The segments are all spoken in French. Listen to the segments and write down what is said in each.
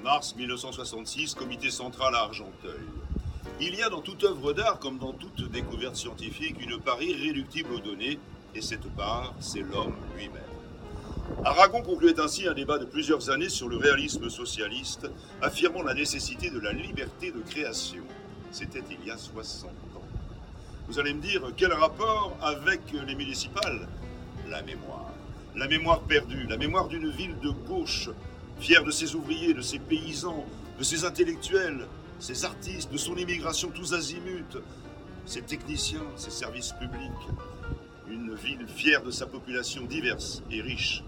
Mars 1966, comité central à Argenteuil. Il y a dans toute œuvre d'art, comme dans toute découverte scientifique, une part irréductible aux données, et cette part, c'est l'homme lui-même. Aragon concluait ainsi un débat de plusieurs années sur le réalisme socialiste, affirmant la nécessité de la liberté de création. C'était il y a 60 ans. Vous allez me dire, quel rapport avec les municipales? La mémoire. La mémoire perdue, la mémoire d'une ville de gauche, fière de ses ouvriers, de ses paysans, de ses intellectuels, ses artistes, de son immigration tous azimuts, ses techniciens, ses services publics. Une ville fière de sa population diverse et riche.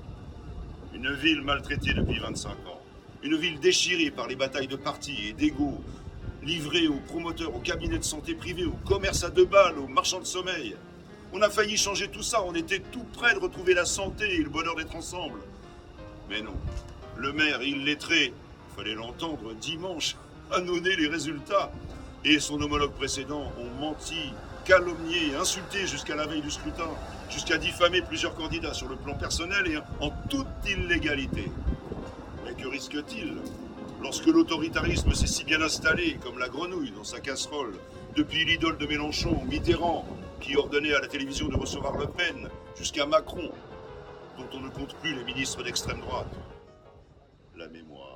Une ville maltraitée depuis 25 ans. Une ville déchirée par les batailles de partis et d'égos, livrée aux promoteurs, aux cabinets de santé privés, au commerce à deux balles, aux marchands de sommeil. On a failli changer tout ça, on était tout près de retrouver la santé et le bonheur d'être ensemble. Mais non, le maire illettré, il fallait l'entendre dimanche, annoncer les résultats. Et son homologue précédent ont menti, calomnié et insulté jusqu'à la veille du scrutin, jusqu'à diffamer plusieurs candidats sur le plan personnel et en toute illégalité. Mais que risque-t-il lorsque l'autoritarisme s'est si bien installé, comme la grenouille dans sa casserole, depuis l'idole de Mélenchon, Mitterrand, qui ordonnait à la télévision de recevoir Le Pen, jusqu'à Macron, dont on ne compte plus les ministres d'extrême droite? La mémoire.